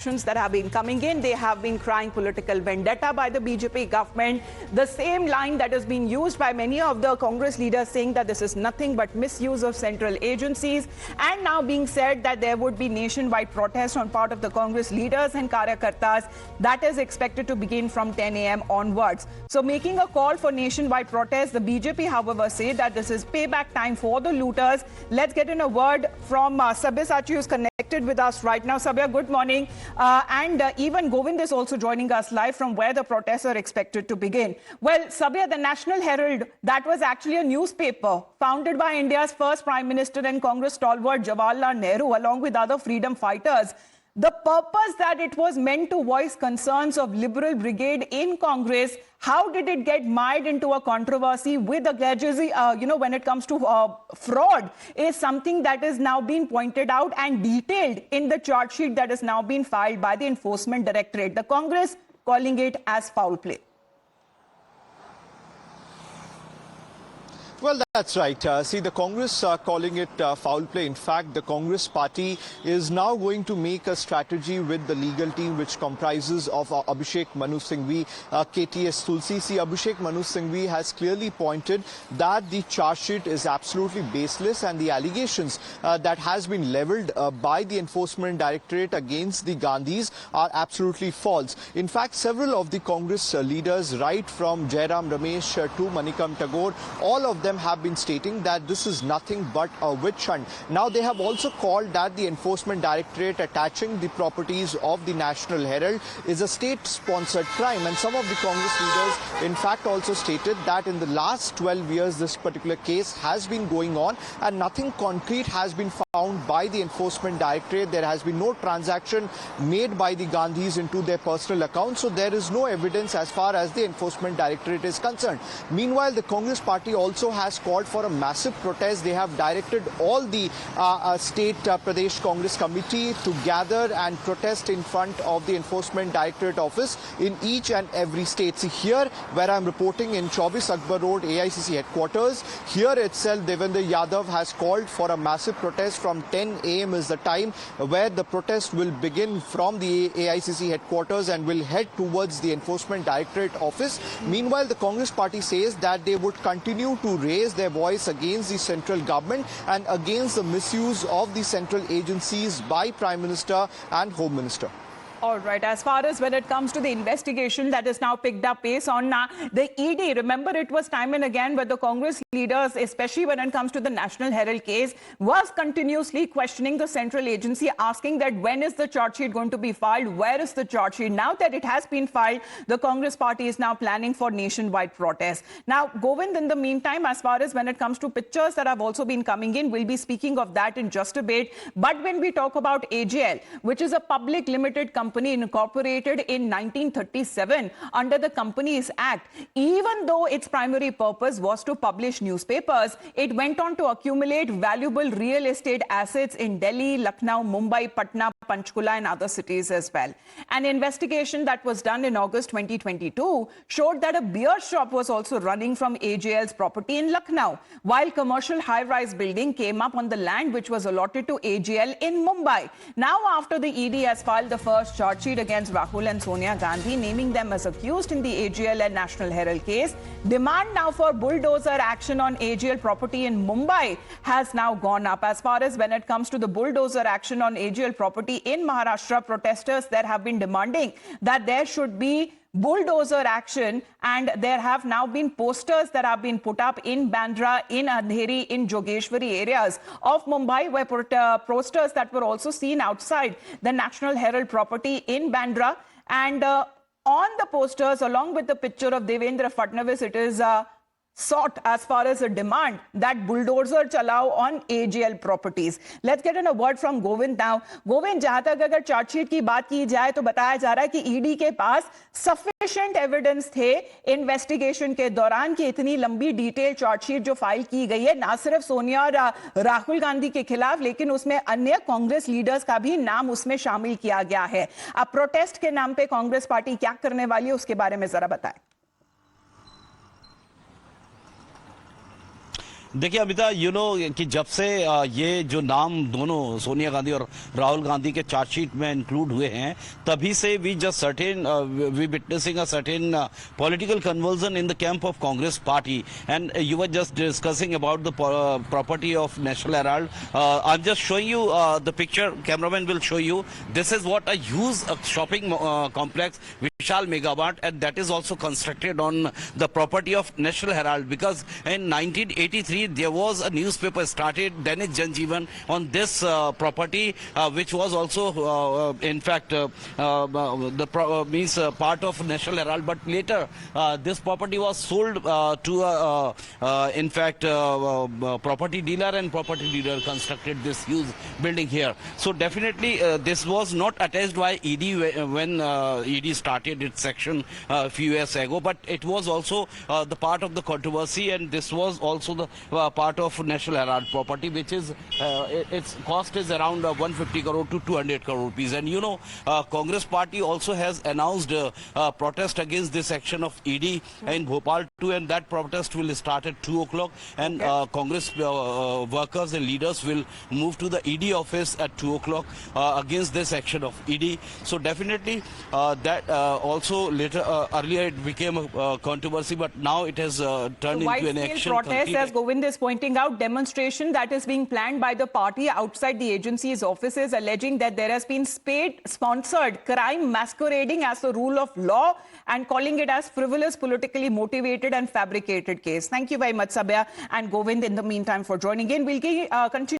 that have been coming in, they have been crying political vendetta by the BJP government. The same line that has been used by many of the Congress leaders, saying that this is nothing but misuse of central agencies, and now being said that there would be nationwide protest on part of the Congress leaders and Karyakartas that is expected to begin from 10 a.m. onwards. So making a call for nationwide protest, the BJP, however, say that this is payback time for the looters. Let's get in a word from Sabyasachi, who's connected with us right now. Sabya, good morning. Even Govind is also joining us live from where the protests are expected to begin. Well, Sabya, the National Herald, that was actually a newspaper founded by India's first Prime Minister and Congress stalwart Jawaharlal Nehru, along with other freedom fighters. The purpose that it was meant to voice concerns of liberal brigade in Congress, how did it get mired into a controversy with the Gajazi, when it comes to fraud, is something that is now being pointed out and detailed in the charge sheet that is now being filed by the Enforcement Directorate. The Congress calling it as foul play. Well, that's right. See, the Congress calling it foul play. In fact, the Congress party is now going to make a strategy with the legal team, which comprises of Abhishek Manu Singhvi, KTS Tulsi. See, Abhishek Manu Singhvi has clearly pointed that the charge sheet is absolutely baseless, and the allegations that has been leveled by the Enforcement Directorate against the Gandhis are absolutely false. In fact, several of the Congress leaders, right from Jairam Ramesh to Manikam Tagore, all of them have been stating that this is nothing but a witch hunt. Now, they have also called that the Enforcement Directorate attaching the properties of the National Herald is a state-sponsored crime. And some of the Congress leaders, in fact, also stated that in the last 12 years, this particular case has been going on and nothing concrete has been found by the Enforcement Directorate. There has been no transaction made by the Gandhis into their personal accounts. So there is no evidence as far as the Enforcement Directorate is concerned. Meanwhile, the Congress party also has called for a massive protest. They have directed all the state Pradesh Congress committee to gather and protest in front of the Enforcement Directorate office in each and every state. See, here where I'm reporting in 24 Akbar Road, AICC headquarters, here itself Devendra Yadav has called for a massive protest from 10 a.m. is the time where the protest will begin from the AICC headquarters and will head towards the Enforcement Directorate office. Meanwhile, the Congress party says that they would continue to raise their voice against the central government and against the misuse of the central agencies by Prime Minister and Home Minister. All right. As far as when it comes to the investigation that is now picked up pace on the ED, remember it was time and again where the Congress leaders, especially when it comes to the National Herald case, was continuously questioning the central agency, asking that when is the charge sheet going to be filed? Where is the charge sheet? Now that it has been filed, the Congress party is now planning for nationwide protests. Now, Govind, in the meantime, as far as when it comes to pictures that have also been coming in, we'll be speaking of that in just a bit. But when we talk about AGL, which is a public limited company incorporated in 1937 under the Companies Act, even though its primary purpose was to publish newspapers, it went on to accumulate valuable real estate assets in Delhi, Lucknow, Mumbai, Patna, Panchkula and other cities as well. An investigation that was done in August 2022 showed that a beer shop was also running from AGL's property in Lucknow, while commercial high-rise building came up on the land which was allotted to AGL in Mumbai. Now, after the ED has filed the first charge sheet against Rahul and Sonia Gandhi, naming them as accused in the AGL and National Herald case, demand now for bulldozer action on AGL property in Mumbai has now gone up. As far as when it comes to the bulldozer action on AGL property in Maharashtra, protesters there have been demanding that there should be bulldozer action, and there have now been posters that have been put up in Bandra, in Andheri, in Jogeshwari areas of Mumbai, where posters that were also seen outside the National Herald property in Bandra. And on the posters, along with the picture of Devendra Fadnavis, it is sought as far as a demand that bulldozer chalao on AGL properties. Let's get in a word from Govind now. Govind, जहां तक अगर chargesheet की बात की जाए तो बताया जा रहा है कि ईडी के पास सफिशिएंट एविडेंस थे इन्वेस्टिगेशन के दौरान कि इतनी लंबी डिटेल चार्जशीट जो फाइल की गई है ना सिर्फ सोनिया और राहुल गांधी के खिलाफ, लेकिन उसमें अन्य कांग्रेस लीडर्स का भी नाम उसमें शामिल किया गया है। अब प्रोटेस्ट के नाम पे कांग्रेस पार्टी क्या करने वाली है उसके बारे में जरा बताएं। देखिए अमिता, कि जब से ये जो नाम दोनों सोनिया गांधी और राहुल गांधी के चार्जशीट में इंक्लूड हुए हैं, तभी से we witnessing a certain political conversion in the camp of Congress party. And you were just discussing about the property of National Herald. I am just showing you the picture. Cameraman will show you. This is what a huge shopping complex, Vishal Megabart, and that is also constructed on the property of National Herald, because in 1983 there was a newspaper started, Dainik Janjeevan, on this property, which was also in fact part of National Herald. But later this property was sold to in fact property dealer, and property dealer constructed this huge building here. So definitely this was not attached by ED when ED started its section a few years ago, but it was also the part of the controversy, and this was also the part of National Herald property, which is its cost is around 150 crore to 200 crore rupees. And Congress party also has announced protest against this action of ED in Bhopal too, and that protest will start at 2 o'clock, and Congress workers and leaders will move to the ED office at 2 o'clock against this action of ED. So definitely that also later earlier it became a controversy, but now it has turned into an action. Protest, as Govind is pointing out, demonstration that is being planned by the party outside the agency's offices, alleging that there has been state-sponsored crime masquerading as the rule of law and calling it as frivolous, politically motivated and fabricated case. Thank you very much, Sabya and Govind, in the meantime, for joining in. We'll continue